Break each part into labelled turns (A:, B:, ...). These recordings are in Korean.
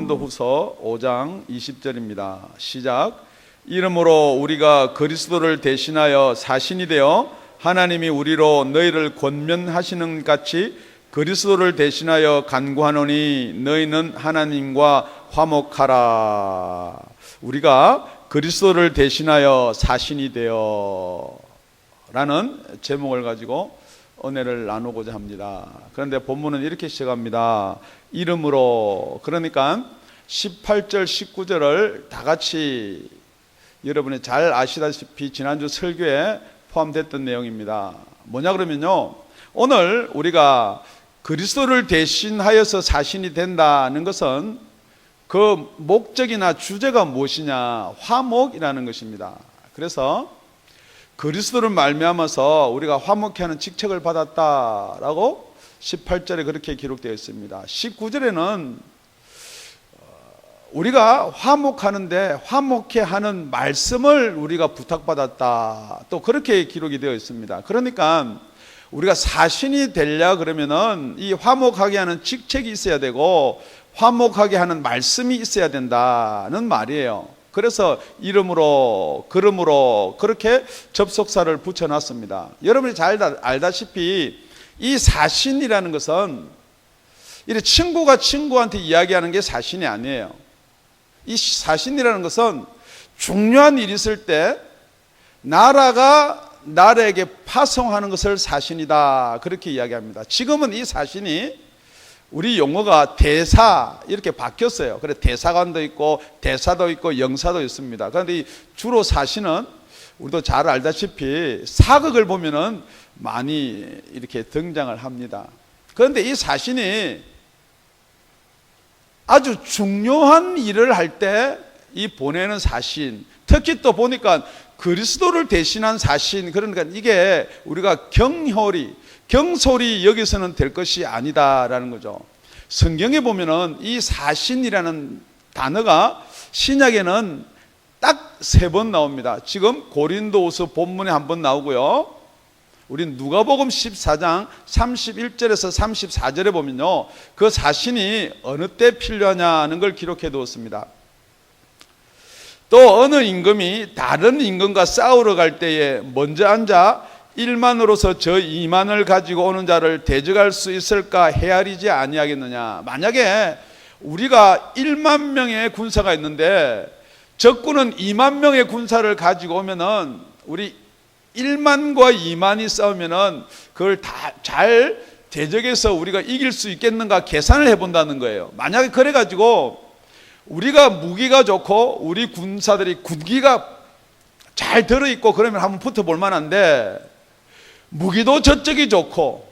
A: 고린도후서 5장 20절입니다. 시작. 이러므로 우리가 그리스도를 대신하여 사신이 되어 하나님이 우리로 너희를 권면하시는 같이 그리스도를 대신하여 간구하노니 너희는 하나님과 화목하라. 우리가 그리스도를 대신하여 사신이 되어 라는 제목을 가지고 은혜를 나누고자 합니다. 그런데 본문은 이렇게 시작합니다. 이름으로. 그러니까 18절 19절을 다 같이 여러분이 잘 아시다시피 지난주 설교에 포함됐던 내용입니다. 뭐냐 그러면요, 오늘 우리가 그리스도를 대신하여서 사신이 된다는 것은 그 목적이나 주제가 무엇이냐, 화목이라는 것입니다. 그래서 그리스도를 말미암아서 우리가 화목케 하는 직책을 받았다라고 18절에 그렇게 기록되어 있습니다. 19절에는 우리가 화목하는데 화목케 하는 말씀을 우리가 부탁받았다, 또 그렇게 기록이 되어 있습니다. 그러니까 우리가 사신이 되려 그러면은 이 화목하게 하는 직책이 있어야 되고 화목하게 하는 말씀이 있어야 된다는 말이에요. 그래서 이름으로, 그름으로 그렇게 접속사를 붙여놨습니다. 여러분이 잘 알다시피 이 사신이라는 것은 이렇게 친구가 친구한테 이야기하는 게 사신이 아니에요. 이 사신이라는 것은 중요한 일이 있을 때 나라가 나라에게 파송하는 것을 사신이다, 그렇게 이야기합니다. 지금은 이 사신이 우리 용어가 대사 이렇게 바뀌었어요. 그래 대사관도 있고 대사도 있고 영사도 있습니다. 그런데 주로 사신은 우리도 잘 알다시피 사극을 보면은 많이 이렇게 등장을 합니다. 그런데 이 사신이 아주 중요한 일을 할 때 이 보내는 사신, 특히 또 보니까 그리스도를 대신한 사신, 그러니까 이게 우리가 경솔히 여기서는 될 것이 아니다라는 거죠. 성경에 보면은 이 사신이라는 단어가 신약에는 딱 3번 나옵니다. 지금 고린도후서 본문에 한 번 나오고요, 우린 누가복음 14장 31절에서 34절에 보면요, 그 사신이 어느 때 필요하냐는 걸 기록해 두었습니다. 또 어느 임금이 다른 임금과 싸우러 갈 때에 먼저 앉아 1만으로서 저 2만을 가지고 오는 자를 대적할 수 있을까 헤아리지 아니하겠느냐. 만약에 우리가 1만 명의 군사가 있는데 적군은 2만 명의 군사를 가지고 오면은 우리 1만과 2만이 싸우면은 그걸 다 잘 대적해서 우리가 이길 수 있겠는가 계산을 해본다는 거예요. 만약에 그래가지고 우리가 무기가 좋고 우리 군사들이 군기가 잘 들어있고 그러면 한번 붙어볼 만한데, 무기도 저쪽이 좋고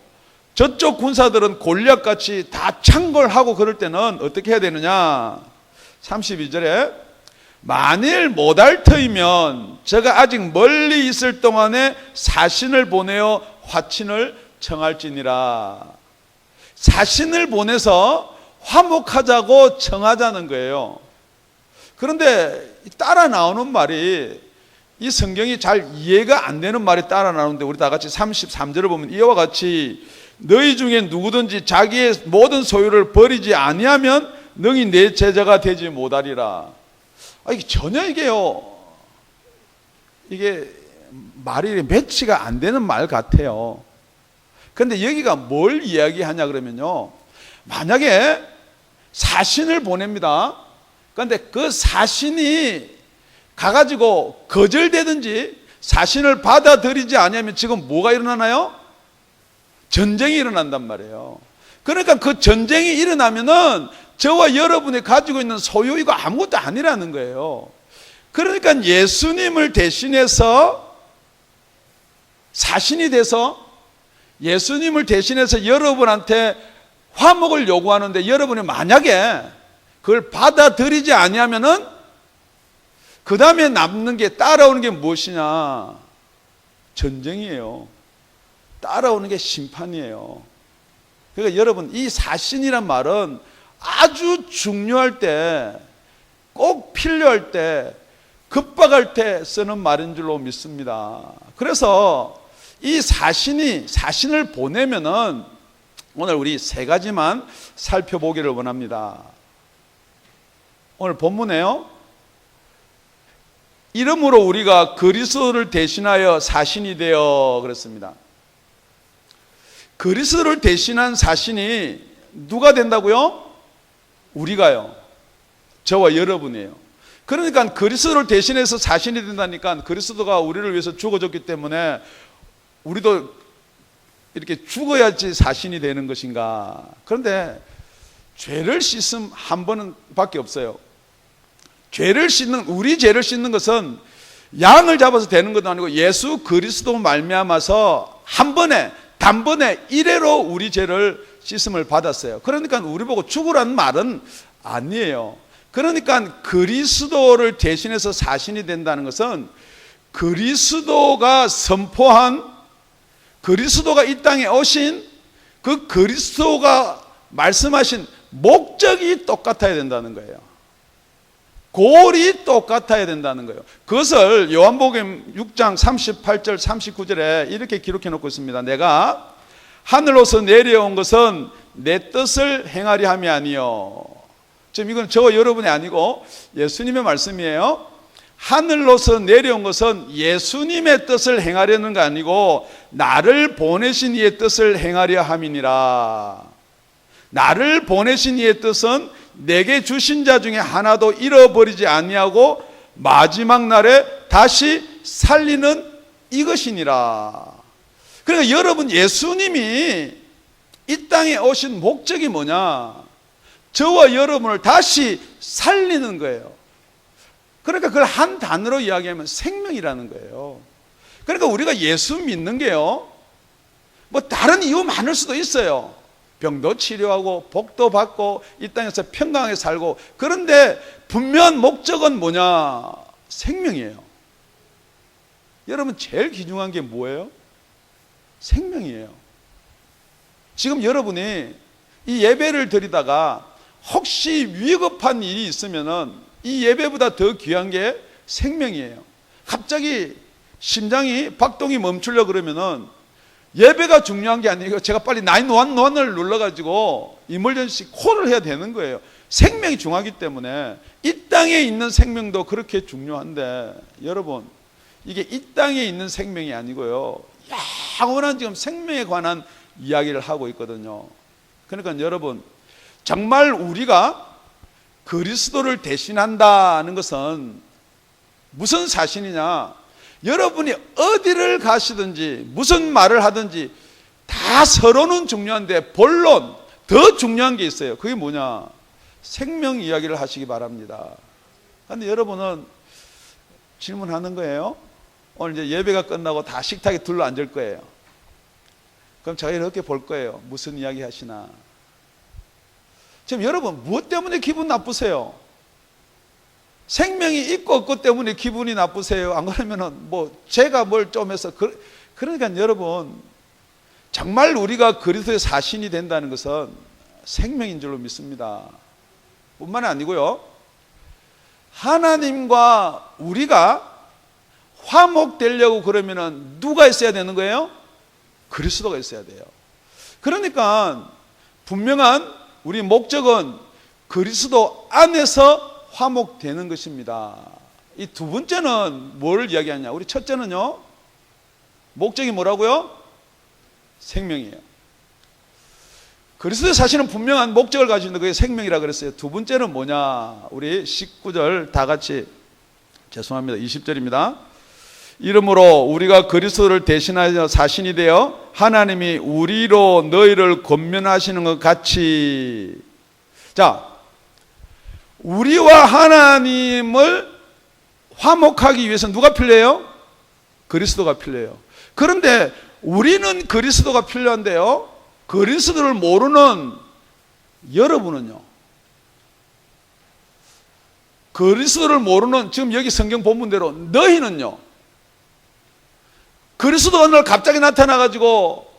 A: 저쪽 군사들은 골리앗같이 다 창궐하고 그럴 때는 어떻게 해야 되느냐. 32절에 만일 못할 터이면 저가 아직 멀리 있을 동안에 사신을 보내어 화친을 청할지니라. 사신을 보내서 화목하자고 청하자는 거예요. 그런데 따라 나오는 말이, 이 성경이 잘 이해가 안 되는 말이 따라 나오는데, 우리 다 같이 33절을 보면 이와 같이 너희 중에 누구든지 자기의 모든 소유를 버리지 아니하면 능히 내 제자가 되지 못하리라. 이게 전혀 이게 말이 매치가 안 되는 말 같아요. 그런데 여기가 뭘 이야기하냐 그러면요, 만약에 사신을 보냅니다. 그런데 그 사신이 가가지고 거절되든지 사신을 받아들이지 않으면 지금 뭐가 일어나나요? 전쟁이 일어난단 말이에요. 그러니까 그 전쟁이 일어나면은 저와 여러분이 가지고 있는 소유 이거 아무것도 아니라는 거예요. 그러니까 예수님을 대신해서 사신이 돼서 예수님을 대신해서 여러분한테 화목을 요구하는데, 여러분이 만약에 그걸 받아들이지 아니하면은 그 다음에 남는 게, 따라오는 게 무엇이냐? 전쟁이에요. 따라오는 게 심판이에요. 그러니까 여러분, 이 사신이란 말은 아주 중요할 때, 꼭 필요할 때, 급박할 때 쓰는 말인 줄로 믿습니다. 그래서 이 사신을 보내면은 오늘 우리 3가지만 살펴보기를 원합니다. 오늘 본문에요. 이러므로 우리가 그리스도를 대신하여 사신이 되어 그랬습니다. 그리스도를 대신한 사신이 누가 된다고요? 우리가요. 저와 여러분이에요. 그러니까 그리스도를 대신해서 사신이 된다니까 그리스도가 우리를 위해서 죽어줬기 때문에 우리도 이렇게 죽어야지 사신이 되는 것인가? 그런데 죄를 씻음 한 번은 밖에 없어요. 우리 죄를 씻는 것은 양을 잡아서 되는 것도 아니고 예수 그리스도 말미암아서 한 번에 단번에 이래로 우리 죄를 씻음을 받았어요. 그러니까 우리 보고 죽으라는 말은 아니에요. 그러니까 그리스도를 대신해서 사신이 된다는 것은 그리스도가 선포한, 그리스도가 이 땅에 오신 그 그리스도가 말씀하신 목적이 똑같아야 된다는 거예요. 골이 똑같아야 된다는 거예요. 그것을 요한복음 6장 38절 39절에 이렇게 기록해 놓고 있습니다. 내가 하늘로서 내려온 것은 내 뜻을 행하려 함이 아니요. 지금 이건 저와 여러분이 아니고 예수님의 말씀이에요. 하늘로서 내려온 것은 예수님의 뜻을 행하려는 거 아니고 나를 보내신 이의 뜻을 행하려 함이니라. 나를 보내신 이의 뜻은 내게 주신 자 중에 하나도 잃어버리지 아니하고 마지막 날에 다시 살리는 이것이니라. 그러니까 여러분, 예수님이 이 땅에 오신 목적이 뭐냐? 저와 여러분을 다시 살리는 거예요. 그러니까 그걸 한 단어로 이야기하면 생명이라는 거예요. 그러니까 우리가 예수 믿는 게요, 뭐 다른 이유 많을 수도 있어요. 병도 치료하고 복도 받고 이 땅에서 평강하게 살고, 그런데 분명한 목적은 뭐냐? 생명이에요. 여러분, 제일 귀중한 게 뭐예요? 생명이에요. 지금 여러분이 이 예배를 드리다가 혹시 위급한 일이 있으면은 이 예배보다 더 귀한 게 생명이에요. 갑자기 심장이 박동이 멈추려 그러면은 예배가 중요한 게 아니고 제가 빨리 911을 눌러가지고 이멀전시 콜을 해야 되는 거예요. 생명이 중요하기 때문에 이 땅에 있는 생명도 그렇게 중요한데, 여러분, 이게 이 땅에 있는 생명이 아니고요, 영원한 지금 생명에 관한 이야기를 하고 있거든요. 그러니까 여러분, 정말 우리가 그리스도를 대신한다는 것은 무슨 사실이냐? 여러분이 어디를 가시든지 무슨 말을 하든지 다 서로는 중요한데 본론 더 중요한 게 있어요. 그게 뭐냐? 생명 이야기를 하시기 바랍니다. 그런데 여러분은 질문하는 거예요. 오늘 이제 예배가 끝나고 다 식탁에 둘러 앉을 거예요. 그럼 제가 이렇게 볼 거예요. 무슨 이야기 하시나? 지금 여러분, 무엇 때문에 기분 나쁘세요? 생명이 있고 없고 때문에 기분이 나쁘세요? 안 그러면은 뭐 제가 뭘 좀 해서 그러니까 여러분, 정말 우리가 그리스도의 사신이 된다는 것은 생명인 줄로 믿습니다. 뿐만 아니고요, 하나님과 우리가 화목되려고 그러면은 누가 있어야 되는 거예요? 그리스도가 있어야 돼요. 그러니까 분명한 우리 목적은 그리스도 안에서 화목되는 것입니다. 이 두 번째는 뭘 이야기하냐? 우리 첫째는요, 목적이 뭐라고요? 생명이에요. 그리스도의 사실은 분명한 목적을 가지고 있는데 그게 생명이라 그랬어요. 두 번째는 뭐냐? 우리 19절 다 같이, 죄송합니다, 20절입니다. 이러므로 우리가 그리스도를 대신하여 사신이 되어 하나님이 우리로 너희를 권면하시는 것 같이. 자, 우리와 하나님을 화목하기 위해서 누가 필요해요? 그리스도가 필요해요. 그런데 우리는 그리스도가 필요한데요, 그리스도를 모르는 여러분은요, 그리스도를 모르는, 지금 여기 성경 본문대로 너희는요, 그리스도 어느 날 갑자기 나타나가지고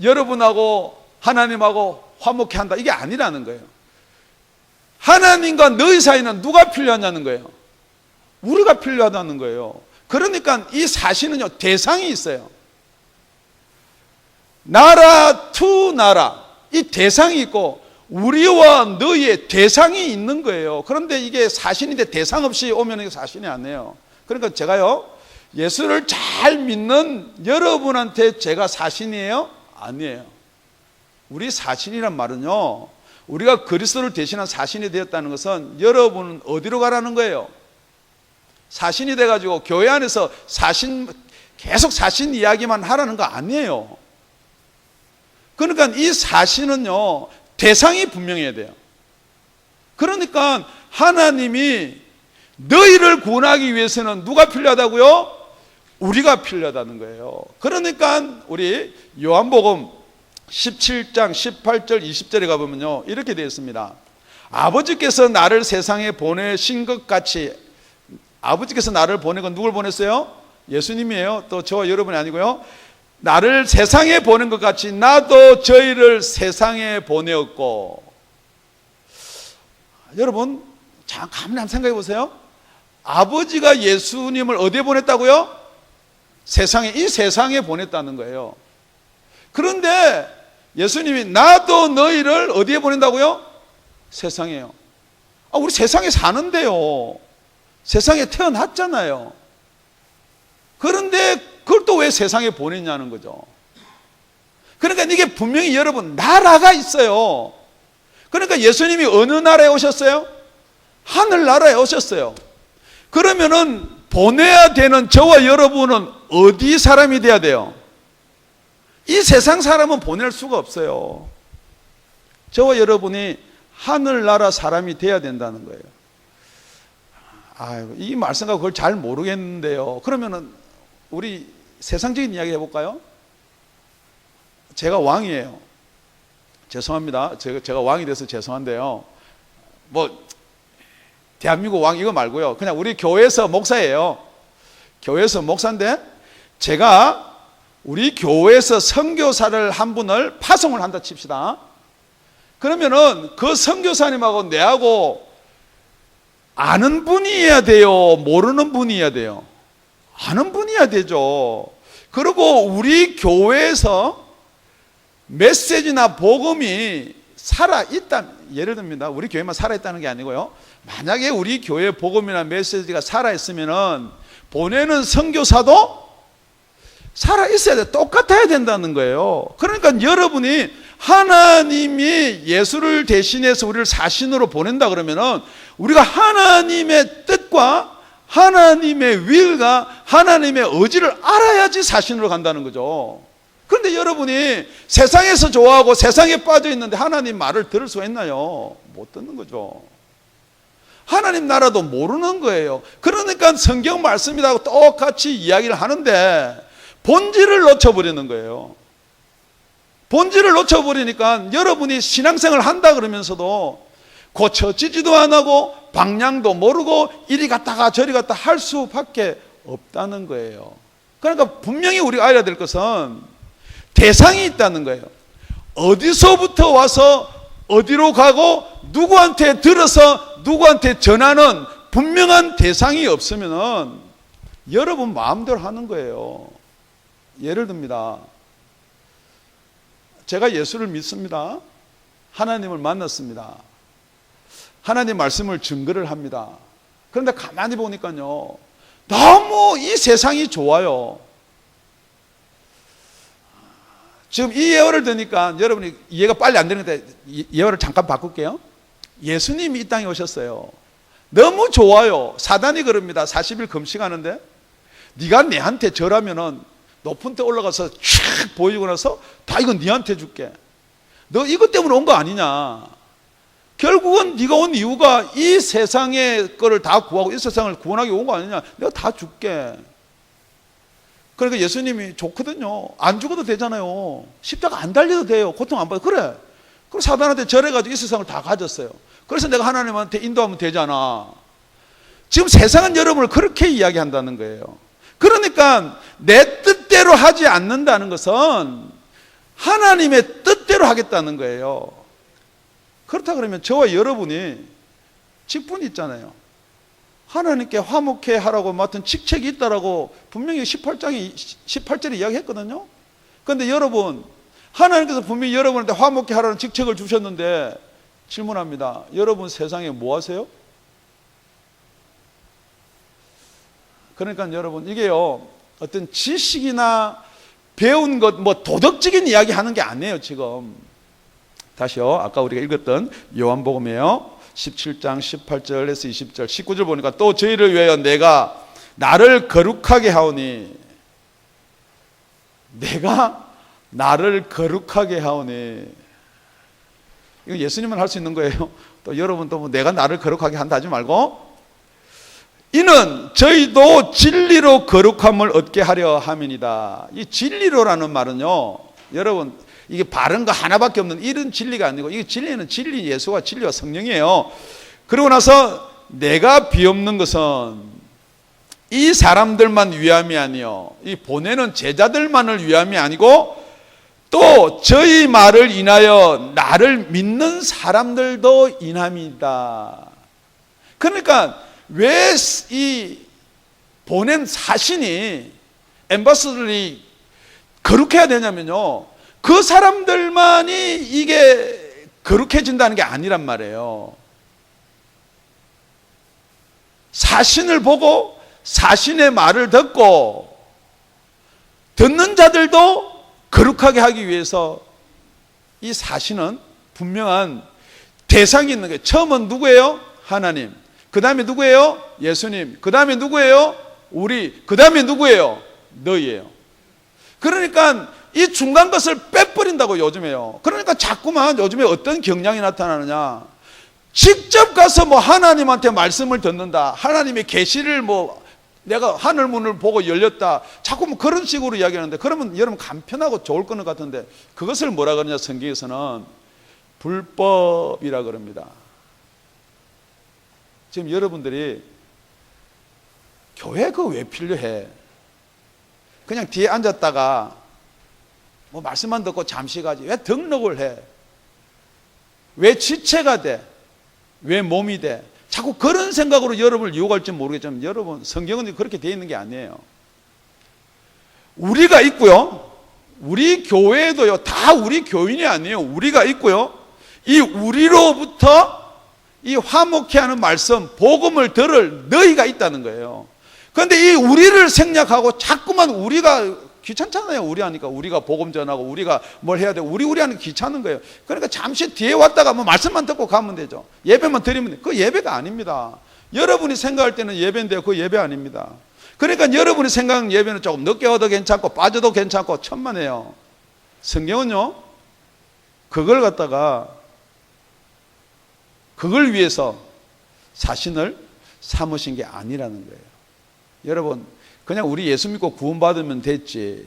A: 여러분하고 하나님하고 화목해 한다, 이게 아니라는 거예요. 하나님과 너희 사이는 누가 필요하냐는 거예요. 우리가 필요하다는 거예요. 그러니까 이 사실은요, 대상이 있어요. 나라 투 나라, 이 대상이 있고 우리와 너희의 대상이 있는 거예요. 그런데 이게 사신인데 대상 없이 오면 이게 사신이 아니에요. 그러니까 제가요, 예수를 잘 믿는 여러분한테 제가 사신이에요? 아니에요. 우리 사신이란 말은요, 우리가 그리스도를 대신한 사신이 되었다는 것은 여러분은 어디로 가라는 거예요? 사신이 돼가지고 교회 안에서 계속 사신 이야기만 하라는 거 아니에요. 그러니까 이 사신은요, 대상이 분명해야 돼요. 그러니까 하나님이 너희를 구원하기 위해서는 누가 필요하다고요? 우리가 필요하다는 거예요. 그러니까 우리 요한복음 17장 18절 20절에 가보면요, 이렇게 되어 있습니다. 아버지께서 나를 세상에 보내신 것 같이, 아버지께서 나를 보내건 누굴 보냈어요? 예수님이에요. 또 저와 여러분이 아니고요. 나를 세상에 보낸 것 같이 나도 저희를 세상에 보내었고. 여러분 잠깐 한번 생각해 보세요. 아버지가 예수님을 어디에 보냈다고요? 세상에, 이 세상에 보냈다는 거예요. 그런데 예수님이 나도 너희를 어디에 보낸다고요? 세상에요. 우리 세상에 사는데요, 세상에 태어났잖아요. 그런데 그걸 또 왜 세상에 보냈냐는 거죠. 그러니까 이게 분명히 여러분 나라가 있어요. 그러니까 예수님이 어느 나라에 오셨어요? 하늘나라에 오셨어요. 그러면은 보내야 되는 저와 여러분은 어디 사람이 돼야 돼요? 이 세상 사람은 보낼 수가 없어요. 저와 여러분이 하늘나라 사람이 돼야 된다는 거예요. 이 말씀과 그걸 잘 모르겠는데요. 그러면은 우리 세상적인 이야기 해볼까요? 제가 왕이에요. 죄송합니다. 제가 왕이 돼서 죄송한데요. 대한민국 왕 이거 말고요. 그냥 우리 교회에서 목사예요. 교회에서 목사인데 제가 우리 교회에서 선교사를 한 분을 파송을 한다 칩시다. 그러면은 그 선교사님하고 내하고 아는 분이어야 돼요? 모르는 분이어야 돼요? 아는 분이어야 되죠. 그리고 우리 교회에서 메시지나 복음이 살아있다, 예를 듭니다. 우리 교회만 살아있다는 게 아니고요, 만약에 우리 교회 복음이나 메시지가 살아있으면은 보내는 선교사도 살아있어야 돼. 똑같아야 된다는 거예요. 그러니까 여러분이 하나님이 예수를 대신해서 우리를 사신으로 보낸다 그러면은 우리가 하나님의 뜻과 하나님의 will과 하나님의 의지를 알아야지 사신으로 간다는 거죠. 그런데 여러분이 세상에서 좋아하고 세상에 빠져 있는데 하나님 말을 들을 수가 있나요? 못 듣는 거죠. 하나님 나라도 모르는 거예요. 그러니까 성경 말씀이라고 똑같이 이야기를 하는데 본질을 놓쳐버리는 거예요. 본질을 놓쳐버리니까 여러분이 신앙생활을 한다 그러면서도 고쳐지지도 안 하고 방향도 모르고 이리 갔다가 저리 갔다 할 수밖에 없다는 거예요. 그러니까 분명히 우리가 알아야 될 것은 대상이 있다는 거예요. 어디서부터 와서 어디로 가고 누구한테 들어서 누구한테 전하는 분명한 대상이 없으면은 여러분 마음대로 하는 거예요. 예를 듭니다. 제가 예수를 믿습니다. 하나님을 만났습니다. 하나님 말씀을 증거를 합니다. 그런데 가만히 보니까요, 너무 이 세상이 좋아요. 지금 이 예화를 드니까 여러분이 이해가 빨리 안 되는데 예화를 잠깐 바꿀게요. 예수님이 이 땅에 오셨어요. 너무 좋아요. 사단이 그럽니다. 40일 금식하는데 네가 내한테 절하면은 높은 데 올라가서 촥 보이고 나서 다 이건 네한테 줄게. 너 이것 때문에 온 거 아니냐. 결국은 네가 온 이유가 이 세상의 거를 다 구하고 이 세상을 구원하기 온 거 아니냐. 내가 다 줄게. 그러니까 예수님이 좋거든요. 안 죽어도 되잖아요. 십자가 안 달려도 돼요. 고통 안 받아도. 그래. 그럼 사단한테 절해가지고 이 세상을 다 가졌어요. 그래서 내가 하나님한테 인도하면 되잖아. 지금 세상은 여러분을 그렇게 이야기한다는 거예요. 그러니까 내 뜻대로 하지 않는다는 것은 하나님의 뜻대로 하겠다는 거예요. 그렇다 그러면 저와 여러분이 직분이 있잖아요. 하나님께 화목해 하라고 맡은 직책이 있다라고 분명히 18절에 이야기했거든요. 그런데 여러분, 하나님께서 분명히 여러분한테 화목해 하라는 직책을 주셨는데 질문합니다. 여러분 세상에 뭐 하세요? 그러니까 여러분 이게요, 어떤 지식이나 배운 것, 뭐 도덕적인 이야기 하는 게 아니에요, 지금. 다시요, 아까 우리가 읽었던 요한복음이에요. 17장 18절에서 20절, 19절 보니까 또 저희를 위하여 내가 나를 거룩하게 하오니, 내가 나를 거룩하게 하오니. 이거 예수님은 할 수 있는 거예요. 또 여러분 또 뭐 내가 나를 거룩하게 한다 하지 말고, 이는 저희도 진리로 거룩함을 얻게 하려 함이니이다. 이 진리로라는 말은요, 여러분 이게 바른 거 하나밖에 없는 이런 진리가 아니고, 이게 진리는 진리 예수와 진리와 성령이에요. 그러고 나서 내가 비옵는 것은 이 사람들만 위함이 아니요, 이 보내는 제자들만을 위함이 아니고 또 저희 말을 인하여 나를 믿는 사람들도 인함이다. 그러니까 왜 이 보낸 사신이, 엠바서더들이 거룩해야 되냐면요, 그 사람들만이 이게 거룩해진다는 게 아니란 말이에요. 사신을 보고 사신의 말을 듣고 듣는 자들도 거룩하게 하기 위해서 이 사신은 분명한 대상이 있는 거예요. 처음은 누구예요? 하나님. 그 다음에 누구예요? 예수님. 그 다음에 누구예요? 우리. 그 다음에 누구예요? 너희예요. 그러니까 이 중간 것을 빼버린다고 요즘에요. 그러니까 자꾸만 요즘에 어떤 경향이 나타나느냐, 직접 가서 뭐 하나님한테 말씀을 듣는다, 하나님의 계시를 뭐 내가 하늘문을 보고 열렸다, 자꾸 뭐 그런 식으로 이야기하는데, 그러면 여러분 간편하고 좋을 것 같은데, 그것을 뭐라 그러냐, 성경에서는 불법이라 그럽니다. 지금 여러분들이 교회 왜 필요해? 그냥 뒤에 앉았다가 뭐 말씀만 듣고 잠시 가지. 왜 등록을 해? 왜 지체가 돼? 왜 몸이 돼? 자꾸 그런 생각으로 여러분을 유혹할지 모르겠지만, 여러분 성경은 그렇게 되어 있는 게 아니에요. 우리가 있고요, 우리 교회도요, 다 우리 교인이 아니에요. 우리가 있고요, 이 우리로부터 이 화목케 하는 말씀, 복음을 들을 너희가 있다는 거예요. 그런데 이 우리를 생략하고 자꾸만 우리가 귀찮잖아요. 우리 하니까, 우리가 복음 전하고 우리가 뭘 해야 되고 우리 하는 귀찮은 거예요. 그러니까 잠시 뒤에 왔다가 뭐 말씀만 듣고 가면 되죠. 예배만 드리면 돼요. 그 예배가 아닙니다. 여러분이 생각할 때는 예배인데요, 그 예배 아닙니다. 그러니까 여러분이 생각하는 예배는 조금 늦게 와도 괜찮고 빠져도 괜찮고 천만에요. 성경은요, 그걸 갖다가 그걸 위해서 자신을 삼으신 게 아니라는 거예요. 여러분, 그냥 우리 예수 믿고 구원받으면 됐지.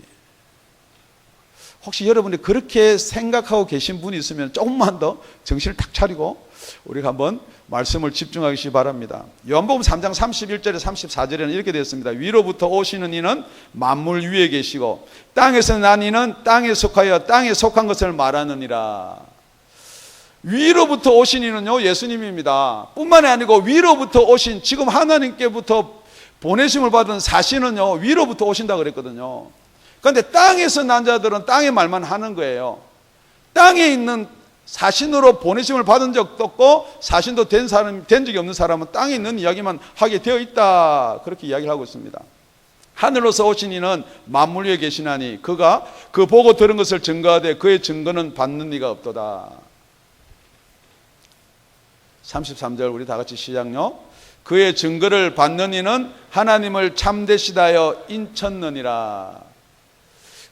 A: 혹시 여러분이 그렇게 생각하고 계신 분이 있으면 조금만 더 정신을 탁 차리고 우리가 한번 말씀을 집중하시기 바랍니다. 요한복음 3장 31절에 34절에는 이렇게 되어 있습니다. 위로부터 오시는 이는 만물 위에 계시고 땅에서 난 이는 땅에 속하여 땅에 속한 것을 말하느니라. 위로부터 오신 이는요, 예수님입니다. 뿐만이 아니고 위로부터 오신, 지금 하나님께부터 보내심을 받은 사신은요, 위로부터 오신다 그랬거든요. 그런데 땅에서 난 자들은 땅의 말만 하는 거예요. 땅에 있는 사신으로 보내심을 받은 적도 없고 사신도 된 적이 없는 사람은 땅에 있는 이야기만 하게 되어 있다, 그렇게 이야기를 하고 있습니다. 하늘로서 오신 이는 만물 위에 계시나니 그가 그 보고 들은 것을 증거하되 그의 증거는 받는 이가 없도다. 33절 우리 다 같이 시작요. 그의 증거를 받는 이는 하나님을 참되시다여 인쳤느니라.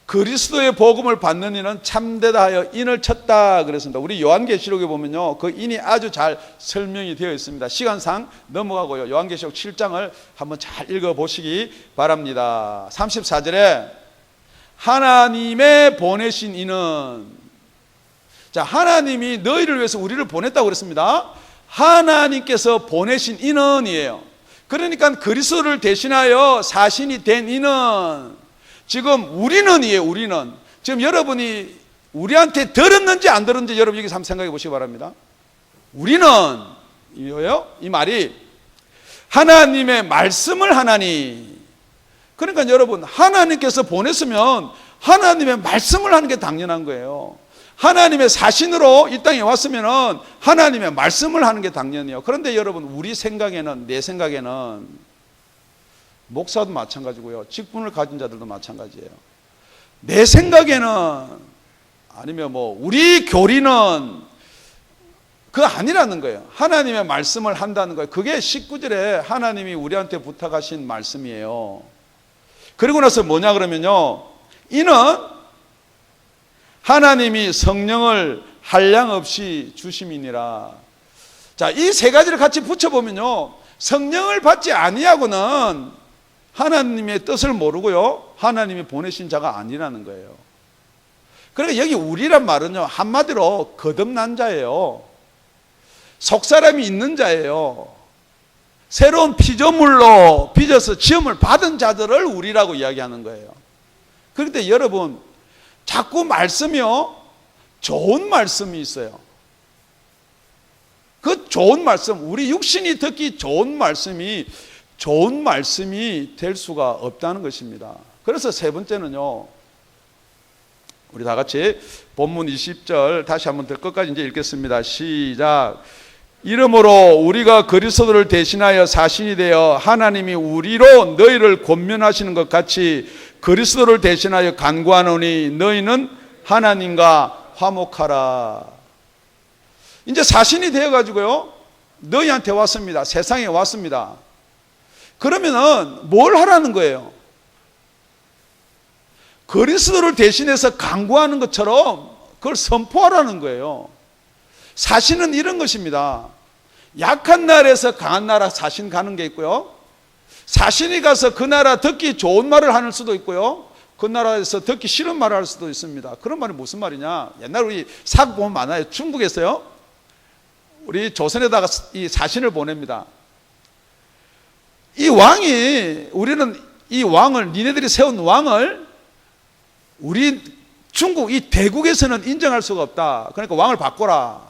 A: 그리스도의 복음을 받는 이는 참되다 하여 인을 쳤다 그랬습니다. 우리 요한계시록에 보면요, 그 인이 아주 잘 설명이 되어 있습니다. 시간상 넘어가고요, 요한계시록 7장을 한번 잘 읽어보시기 바랍니다. 34절에 하나님의 보내신 이는, 자, 하나님이 너희를 위해서 우리를 보냈다고 그랬습니다. 하나님께서 보내신 인원이에요. 그러니까 그리스도를 대신하여 사신이 된 이는, 지금 우리는이에요. 우리는 지금 여러분이 우리한테 들었는지 안 들었는지 여러분 여기서 한번 생각해 보시기 바랍니다. 우리는 이거요, 이 말이 하나님의 말씀을 하나니, 그러니까 여러분 하나님께서 보냈으면 하나님의 말씀을 하는 게 당연한 거예요. 하나님의 사신으로 이 땅에 왔으면은 하나님의 말씀을 하는 게 당연해요. 그런데 여러분, 우리 생각에는, 내 생각에는 목사도 마찬가지고요, 직분을 가진 자들도 마찬가지예요. 내 생각에는, 아니면 뭐 우리 교리는 그거 아니라는 거예요. 하나님의 말씀을 한다는 거예요. 그게 19절에 하나님이 우리한테 부탁하신 말씀이에요. 그리고 나서 뭐냐 그러면요, 이는 하나님이 성령을 한량없이 주심이니라. 자, 이 세 가지를 같이 붙여보면요, 성령을 받지 아니하고는 하나님의 뜻을 모르고요, 하나님이 보내신 자가 아니라는 거예요. 그러니까 여기 우리란 말은요, 한마디로 거듭난 자예요. 속사람이 있는 자예요. 새로운 피조물로 빚어서 지음을 받은 자들을 우리라고 이야기하는 거예요. 그런데 여러분, 자꾸 말씀이요, 좋은 말씀이 있어요. 그 좋은 말씀, 우리 육신이 듣기 좋은 말씀이 될 수가 없다는 것입니다. 그래서 세 번째는요, 우리 다 같이 본문 20절 다시 한번 더 끝까지 이제 읽겠습니다. 시작. 이러므로 우리가 그리스도를 대신하여 사신이 되어 하나님이 우리로 너희를 권면하시는 것 같이 그리스도를 대신하여 간구하노니 너희는 하나님과 화목하라. 이제 사신이 되어가지고요, 너희한테 왔습니다. 세상에 왔습니다. 그러면은 뭘 하라는 거예요? 그리스도를 대신해서 간구하는 것처럼 그걸 선포하라는 거예요. 사신은 이런 것입니다. 약한 나라에서 강한 나라 사신 가는 게 있고요, 사신이 가서 그 나라 듣기 좋은 말을 하는 수도 있고요, 그 나라에서 듣기 싫은 말을 할 수도 있습니다. 그런 말이 무슨 말이냐, 옛날 우리 사극 보면 많아요. 중국에서요, 우리 조선에다가 이 사신을 보냅니다. 이 왕이, 우리는 이 왕을, 니네들이 세운 왕을 우리 중국 이 대국에서는 인정할 수가 없다. 그러니까 왕을 바꿔라.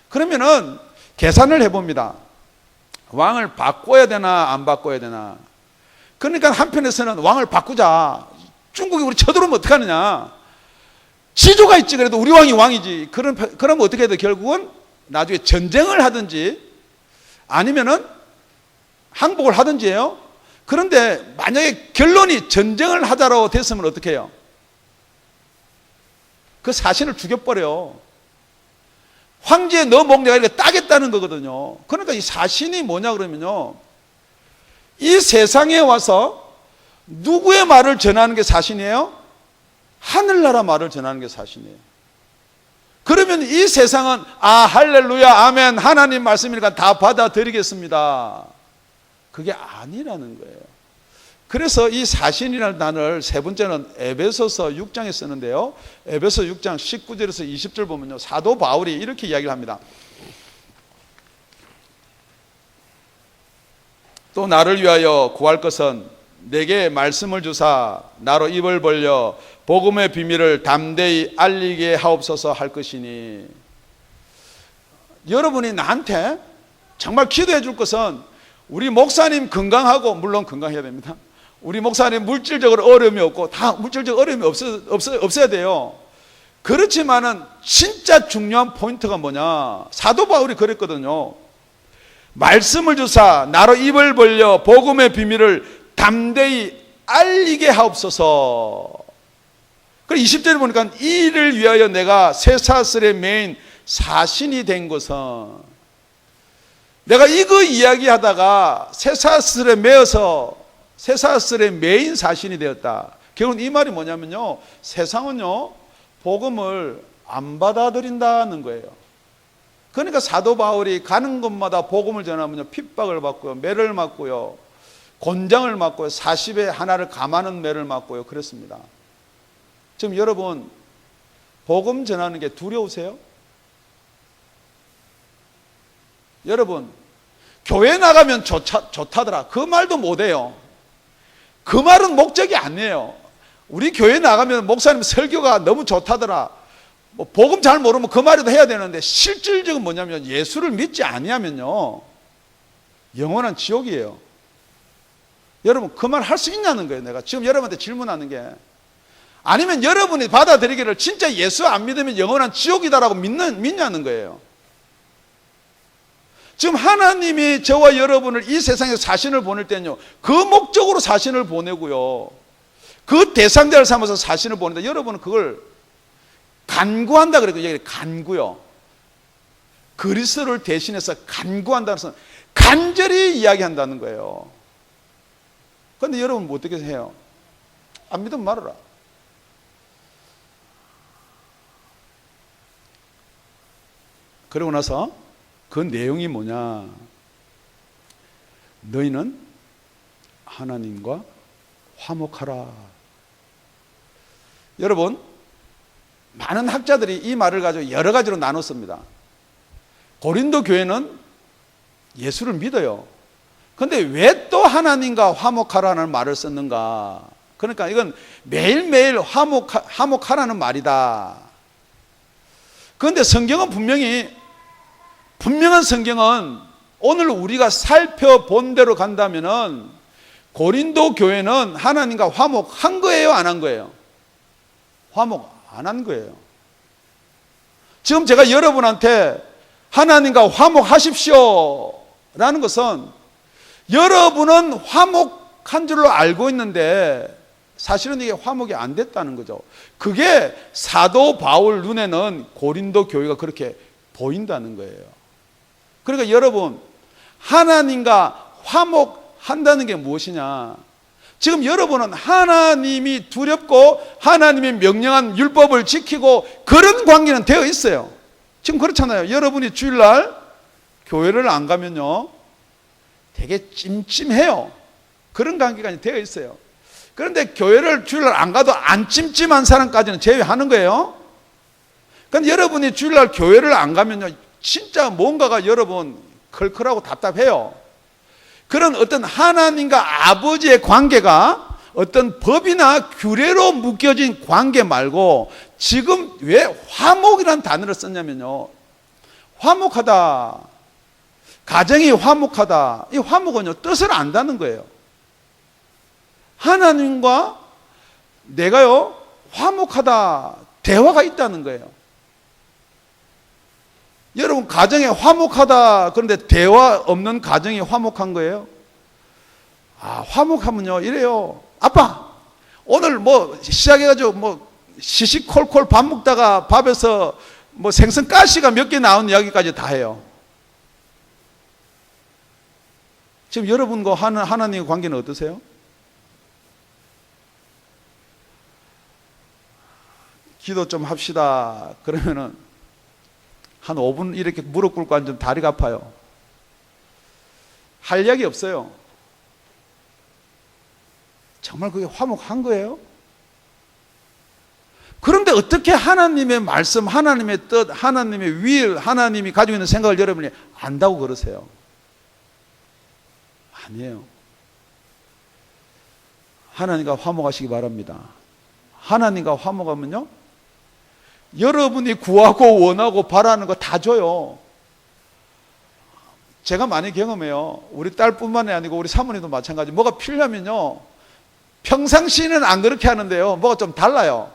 A: 그러면은 계산을 해봅니다. 왕을 바꿔야 되나 안 바꿔야 되나. 그러니까 한편에서는 왕을 바꾸자. 중국이 우리 쳐들어오면 어떡하느냐. 지조가 있지, 그래도 우리 왕이 왕이지. 그러면 어떻게 해야 돼? 결국은 나중에 전쟁을 하든지 아니면은 항복을 하든지 해요. 그런데 만약에 결론이 전쟁을 하자로 됐으면 어떻게 해요? 그 사신을 죽여버려. 황제에 너 먹내가 이렇게 따겠다는 거거든요. 그러니까 이 사신이 뭐냐 그러면요, 이 세상에 와서 누구의 말을 전하는 게 사신이에요? 하늘나라 말을 전하는 게 사신이에요. 그러면 이 세상은 할렐루야 아멘 하나님 말씀이니까 다 받아들이겠습니다. 그게 아니라는 거예요. 그래서 이 사신이라는 단어를 세 번째는 에베소서 6장에 쓰는데요, 에베소 6장 19절에서 20절 보면요, 사도 바울이 이렇게 이야기를 합니다. 또 나를 위하여 구할 것은 내게 말씀을 주사 나로 입을 벌려 복음의 비밀을 담대히 알리게 하옵소서 할 것이니. 여러분이 나한테 정말 기도해 줄 것은 우리 목사님 건강하고, 물론 건강해야 됩니다. 우리 목사님 물질적으로 어려움이 없고, 다 물질적 어려움이 없어야 돼요. 그렇지만은 진짜 중요한 포인트가 뭐냐, 사도 바울이 그랬거든요. 말씀을 주사 나로 입을 벌려 복음의 비밀을 담대히 알리게 하옵소서. 그리고 20절에 보니까 이를 위하여 내가 쇠사슬에 매인 사신이 된 것은, 내가 이거 이야기하다가 쇠사슬에 매어서 쇠사슬에 매인 사신이 되었다. 결국은 이 말이 뭐냐면요, 세상은요 복음을 안 받아들인다는 거예요. 그러니까 사도 바울이 가는 곳마다 복음을 전하면요 핍박을 받고요, 매를 맞고요, 곤장을 맞고요, 40에 하나를 감하는 매를 맞고요, 그랬습니다. 지금 여러분, 복음 전하는 게 두려우세요? 여러분, 교회 나가면 좋다더라, 그 말도 못해요. 그 말은 목적이 아니에요. 우리 교회 나가면 목사님 설교가 너무 좋다더라, 뭐 복음 잘 모르면 그 말이도 해야 되는데, 실질적인 뭐냐면 예수를 믿지 아니하면요 영원한 지옥이에요. 여러분, 그 말 할 수 있냐는 거예요. 내가 지금 여러분한테 질문하는 게, 아니면 여러분이 받아들이기를 진짜 예수 안 믿으면 영원한 지옥이다라고 믿냐는 거예요. 지금 하나님이 저와 여러분을 이 세상에 사신을 보낼 때는요, 그 목적으로 사신을 보내고요, 그 대상자를 삼아서 사신을 보낸다. 여러분은 그걸 간구한다 그래요. 간구요. 그리스도를 대신해서 간구한다는 것은 간절히 이야기한다는 거예요. 그런데 여러분 뭐 어떻게 해요? 안 믿으면 말아라. 그러고 나서 그 내용이 뭐냐? 너희는 하나님과 화목하라. 여러분, 많은 학자들이 이 말을 가지고 여러 가지로 나눴습니다. 고린도 교회는 예수를 믿어요. 그런데 왜 또 하나님과 화목하라는 말을 썼는가? 그러니까 이건 매일매일 화목하라는 말이다. 그런데 성경은 분명한 성경은 오늘 우리가 살펴본 대로 간다면은 고린도 교회는 하나님과 화목한 거예요, 안 한 거예요? 화목 안 한 거예요. 지금 제가 여러분한테 하나님과 화목하십시오 라는 것은 여러분은 화목한 줄로 알고 있는데 사실은 이게 화목이 안 됐다는 거죠. 그게 사도 바울 눈에는 고린도 교회가 그렇게 보인다는 거예요. 그러니까 여러분, 하나님과 화목한다는 게 무엇이냐? 지금 여러분은 하나님이 두렵고 하나님이 명령한 율법을 지키고 그런 관계는 되어 있어요. 지금 그렇잖아요. 여러분이 주일날 교회를 안 가면요, 되게 찜찜해요. 그런 관계가 되어 있어요. 그런데 교회를 주일날 안 가도 안 찜찜한 사람까지는 제외하는 거예요. 그런데 여러분이 주일날 교회를 안 가면요, 진짜 뭔가가 여러분 컬컬하고 답답해요. 그런 어떤 하나님과 아버지의 관계가 어떤 법이나 규례로 묶여진 관계 말고 지금 왜 화목이라는 단어를 썼냐면요, 화목하다, 가정이 화목하다, 이 화목은요 뜻을 안다는 거예요. 하나님과 내가요 화목하다, 대화가 있다는 거예요. 여러분, 가정에 화목하다 그런데 대화 없는 가정이 화목한 거예요? 화목하면요 이래요. 아빠, 오늘 뭐 시작해가지고 뭐 시시콜콜 밥 먹다가 밥에서 뭐 생선 가시가 몇 개 나온 이야기까지 다 해요. 지금 여러분과 하나님의 관계는 어떠세요? 기도 좀 합시다 그러면은 한 5분 이렇게 무릎 꿇고 앉으면 다리가 아파요. 할 이야기 없어요. 정말 그게 화목한 거예요? 그런데 어떻게 하나님의 말씀, 하나님의 뜻, 하나님의 윌, 하나님이 가지고 있는 생각을 여러분이 안다고 그러세요? 아니에요. 하나님과 화목하시기 바랍니다. 하나님과 화목하면요, 여러분이 구하고 원하고 바라는 거 다 줘요. 제가 많이 경험해요. 우리 딸뿐만이 아니고 우리 사모님도 마찬가지. 뭐가 필요하면요, 평상시에는 안 그렇게 하는데요, 뭐가 좀 달라요.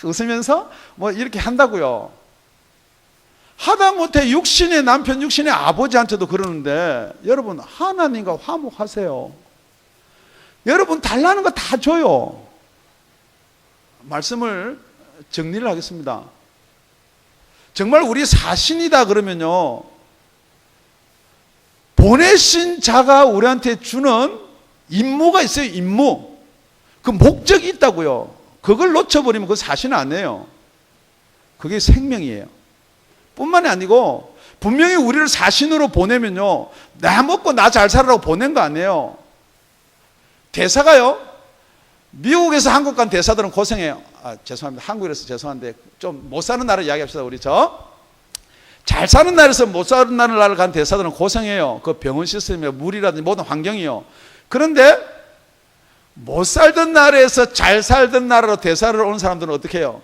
A: 웃으면서 뭐 이렇게 한다고요. 하다못해 육신의 남편, 육신의 아버지한테도 그러는데 여러분, 하나님과 화목하세요. 여러분 달라는 거 다 줘요. 말씀을 정리를 하겠습니다. 정말 우리 사신이다 그러면요, 보내신 자가 우리한테 주는 임무가 있어요. 임무. 그 목적이 있다고요. 그걸 놓쳐버리면 그 사신 아니에요. 그게 생명이에요. 뿐만이 아니고 분명히 우리를 사신으로 보내면요, 나 먹고 나 잘 살아라고 보낸 거 아니에요. 대사가요, 미국에서 한국 간 대사들은 고생해요. 죄송합니다. 한국에서 죄송한데 좀 못 사는 나라 이야기합시다. 우리 잘 사는 나라에서 못 사는 나라를 간 대사들은 고생해요. 그 병원 시스템이요, 물이라든지 모든 환경이요. 그런데 못 살던 나라에서 잘 살던 나라로 대사를 온 사람들은 어떻게 해요?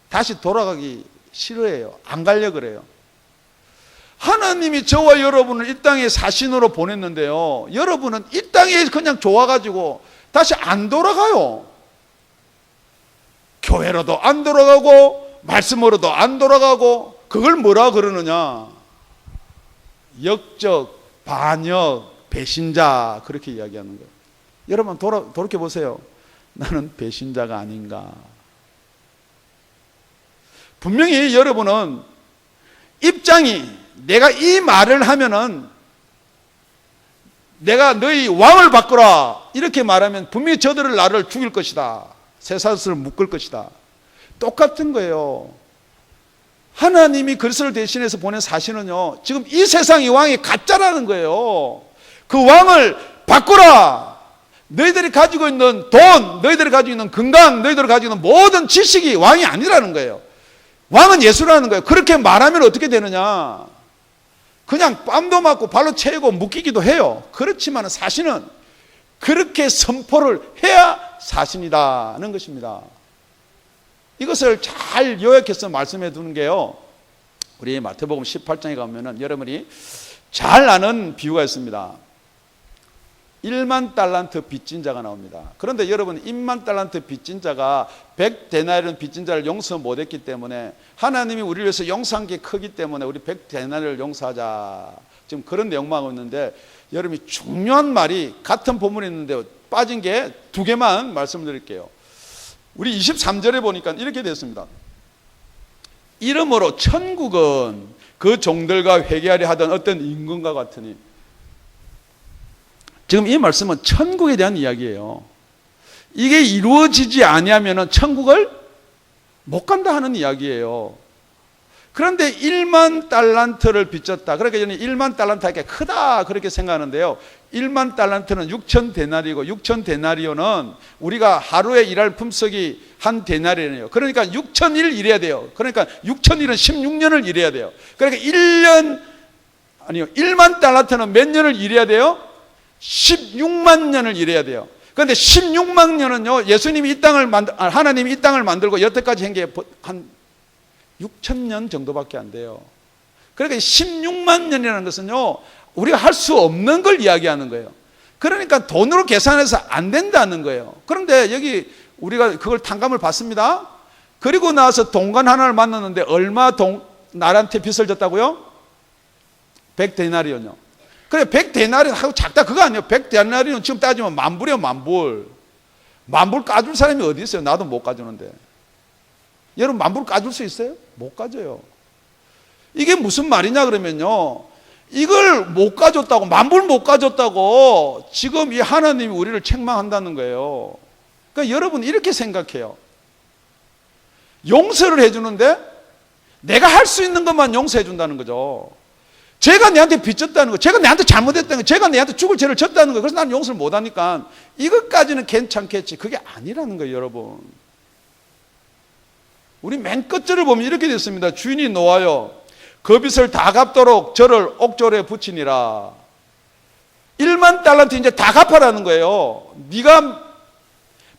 A: 다시 돌아가기 싫어해요. 안 가려고 그래요. 하나님이 저와 여러분을 이 땅에 사신으로 보냈는데요, 여러분은 이 땅에 그냥 좋아가지고 다시 안 돌아가요. 교회로도 안 돌아가고 말씀으로도 안 돌아가고, 그걸 뭐라 그러느냐? 역적, 반역, 배신자, 그렇게 이야기하는 거예요. 여러분 돌이켜보세요. 나는 배신자가 아닌가? 분명히 여러분은 입장이, 내가 이 말을 하면은 내가 너희 왕을 바꾸라 이렇게 말하면 분명히 저들을 나를 죽일 것이다, 쇠사슬을 묶을 것이다. 똑같은 거예요. 하나님이 그리스도를 대신해서 보낸 사실은요, 지금 이 세상의 왕이 가짜라는 거예요. 그 왕을 바꾸라. 너희들이 가지고 있는 돈, 너희들이 가지고 있는 건강, 너희들이 가지고 있는 모든 지식이 왕이 아니라는 거예요. 왕은 예수라는 거예요. 그렇게 말하면 어떻게 되느냐? 그냥 뺨도 맞고 발로 채우고 묶이기도 해요. 그렇지만 사실은 그렇게 선포를 해야 사신이다는 것입니다. 이것을 잘 요약해서 말씀해 두는 게요, 우리 마태복음 18장에 가면은 여러분이 잘 아는 비유가 있습니다. 1만 달란트 빚진 자가 나옵니다. 그런데 여러분, 1만 달란트 빚진 자가 100데나리온 빚진 자를 용서 못했기 때문에 하나님이 우리를 위해서 용서한 게 크기 때문에 우리 100데나리온을 용서하자, 지금 그런 내용만 있는데, 여러분이 중요한 말이 같은 본문에 있는데 빠진 게 두 개만 말씀드릴게요. 우리 23절에 보니까 이렇게 됐습니다. 이러므로 천국은 그 종들과 회개하려 하던 어떤 임금과 같으니, 지금 이 말씀은 천국에 대한 이야기예요. 이게 이루어지지 아니하면 천국을 못 간다 하는 이야기예요. 그런데 1만 달란트를 빚졌다. 그러니까 저는 1만 달란트 하기가 크다 그렇게 생각하는데요, 1만 달란트는 6천 데나리고 6천 데나리온은 우리가 하루에 일할 품삯이 한 데나리온이에요. 그러니까 6천일 일해야 돼요. 그러니까 6천일은 16년을 일해야 돼요. 그러니까 1만 달란트는 몇 년을 일해야 돼요? 16만 년을 일해야 돼요. 그런데 16만 년은요, 예수님이 이 땅을 하나님이 이 땅을 만들고 여태까지 한 게 한 6천 년 정도밖에 안 돼요. 그러니까 16만 년이라는 것은요, 우리가 할 수 없는 걸 이야기하는 거예요. 그러니까 돈으로 계산해서 안 된다는 거예요. 그런데 여기 우리가 그걸 탕감을 받습니다. 그리고 나서 동관 하나를 만났는데 얼마 나한테 빚을 졌다고요? 100데나리온요. 그래, 100데나리온 하고 작다 그거 아니에요. 100데나리온 지금 따지면 만불이요, 만불. 만불 까줄 사람이 어디 있어요? 나도 못 까주는데. 여러분, 만불 까줄 수 있어요? 못 까줘요. 이게 무슨 말이냐 그러면요, 이걸 못 가졌다고, 만불 못 가졌다고 지금 이 하나님이 우리를 책망한다는 거예요. 그러니까 여러분 이렇게 생각해요. 용서를 해주는데 내가 할 수 있는 것만 용서해 준다는 거죠. 제가 내한테 빚졌다는 거, 제가 내한테 잘못했다는 거, 제가 내한테 죽을 죄를 졌다는 거, 그래서 나는 용서를 못하니까 이것까지는 괜찮겠지. 그게 아니라는 거예요, 여러분. 우리 맨 끝절을 보면 이렇게 됐습니다. 주인이 놓아요, 그 빚을 다 갚도록 저를 옥졸에 붙이니라. 1만 달란트 이제 다 갚아라는 거예요. 네가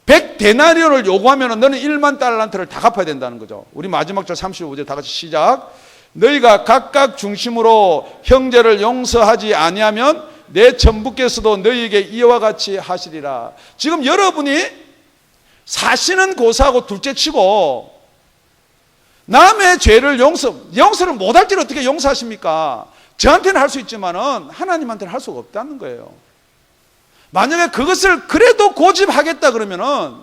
A: 100데나리온을 요구하면 너는 1만 달란트를 다 갚아야 된다는 거죠. 우리 마지막 절 35절 다 같이 시작. 너희가 각각 중심으로 형제를 용서하지 아니하면 내 천부께서도 너희에게 이와 같이 하시리라. 지금 여러분이 사시는 고사하고 둘째치고 남의 죄를 용서를 못할 때는 어떻게 용서하십니까? 저한테는 할 수 있지만은 하나님한테는 할 수가 없다는 거예요. 만약에 그것을 그래도 고집하겠다 그러면은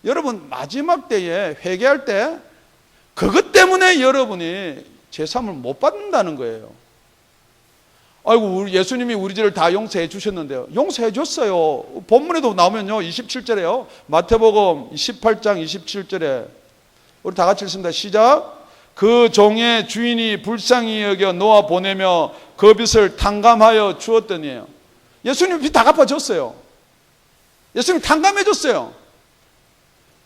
A: 여러분 마지막 때에 회개할 때 그것 때문에 여러분이 제3을 못 받는다는 거예요. 아이고, 예수님이 우리 죄를 다 용서해 주셨는데요. 용서해 줬어요. 본문에도 나오면요, 27절에요. 마태복음 18장 27절에 우리 다 같이 읽습니다. 시작. 그 종의 주인이 불쌍히 여겨 놓아 보내며 그 빚을 탕감하여 주었더니요. 예수님 빚 다 갚아줬어요. 예수님 탕감해 줬어요.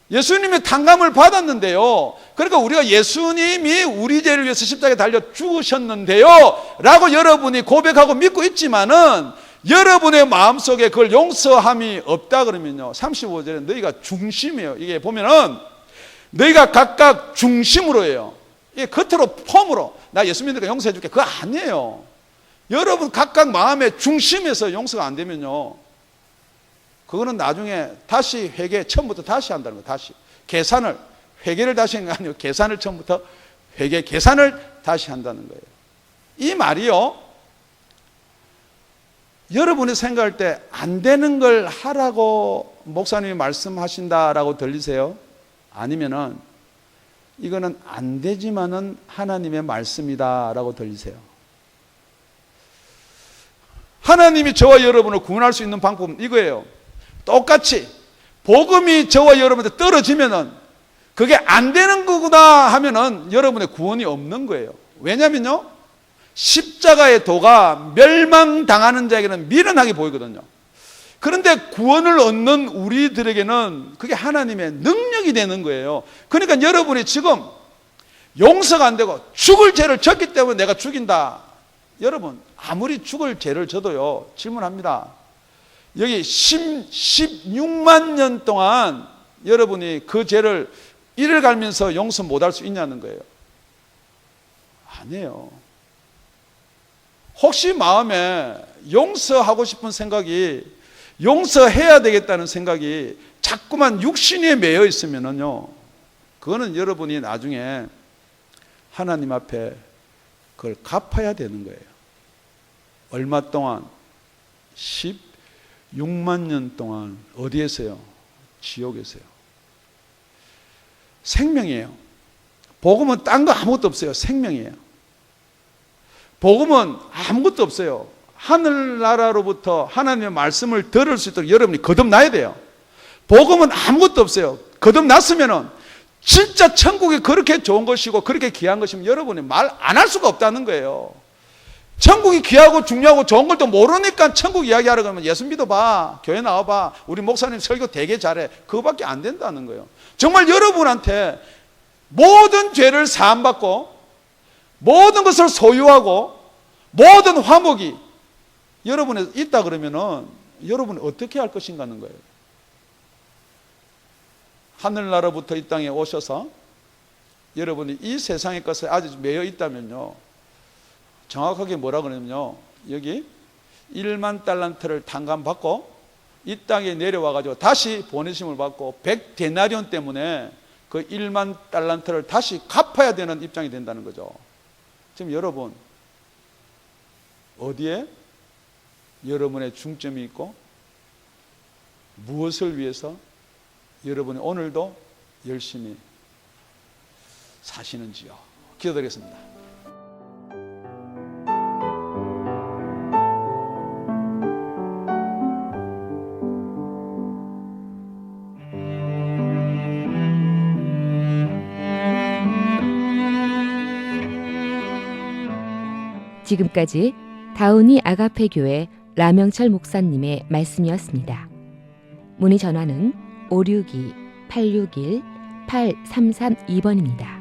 A: 예수님의 탕감을 받았는데요, 그러니까 우리가 예수님이 우리 죄를 위해서 십자가에 달려 죽으셨는데요 라고 여러분이 고백하고 믿고 있지만은 여러분의 마음속에 그걸 용서함이 없다 그러면요, 35절에 너희가 중심이에요. 이게 보면은 너희가 각각 중심으로 해요. 이게 겉으로 폼으로 나 예수 믿으니까 용서해 줄게, 그거 아니에요. 여러분 각각 마음의 중심에서 용서가 안 되면요, 그거는 나중에 다시 회개 처음부터 다시 한다는 거예요. 다시 계산을 회개를 다시 하는 게 아니고 계산을 처음부터 계산을 다시 한다는 거예요. 이 말이요, 여러분이 생각할 때 안 되는 걸 하라고 목사님이 말씀하신다라고 들리세요? 아니면은 이거는 안 되지만은 하나님의 말씀이다라고 들리세요? 하나님이 저와 여러분을 구원할 수 있는 방법은 이거예요. 똑같이 복음이 저와 여러분한테 떨어지면은 그게 안 되는 거구나 하면은 여러분의 구원이 없는 거예요. 왜냐면요, 십자가의 도가 멸망당하는 자에게는 미련하게 보이거든요. 그런데 구원을 얻는 우리들에게는 그게 하나님의 능력이 되는 거예요. 그러니까 여러분이 지금 용서가 안 되고 죽을 죄를 졌기 때문에 내가 죽인다. 여러분, 아무리 죽을 죄를 져도요, 질문합니다. 여기 16만 년 동안 여러분이 그 죄를 이를 갈면서 용서 못할 수 있냐는 거예요. 아니에요. 혹시 마음에 용서하고 싶은 생각이, 용서해야 되겠다는 생각이 자꾸만 육신에 매여 있으면요, 그거는 여러분이 나중에 하나님 앞에 그걸 갚아야 되는 거예요. 얼마 동안? 16만 년 동안 어디에서요? 지옥에서요. 생명이에요. 복음은 딴 거 아무것도 없어요. 생명이에요. 복음은 아무것도 없어요. 하늘나라로부터 하나님의 말씀을 들을 수 있도록 여러분이 거듭나야 돼요. 복음은 아무것도 없어요. 거듭났으면은 진짜 천국이 그렇게 좋은 것이고 그렇게 귀한 것이면 여러분이 말 안 할 수가 없다는 거예요. 천국이 귀하고 중요하고 좋은 걸 또 모르니까 천국 이야기하러 가면 예수 믿어봐, 교회 나와봐, 우리 목사님 설교 되게 잘해, 그거밖에 안 된다는 거예요. 정말 여러분한테 모든 죄를 사함받고 모든 것을 소유하고 모든 화목이 여러분에 있다 그러면은 여러분이 어떻게 할 것인가 하는 거예요. 하늘나라부터 이 땅에 오셔서 여러분이 이 세상의 것에 아주 매여 있다면요, 정확하게 뭐라 그러냐면요, 여기 1만 달란트를 탕감받고 이 땅에 내려와 가지고 다시 보내심을 받고 100데나리온 때문에 그 1만 달란트를 다시 갚아야 되는 입장이 된다는 거죠. 지금 여러분 어디에 여러분의 중점이 있고 무엇을 위해서 여러분이 오늘도 열심히 사시는지요? 기도드리겠습니다.
B: 지금까지 다운이 아가페 교회 라명철 목사님의 말씀이었습니다. 문의 전화는 562-861-8332번입니다.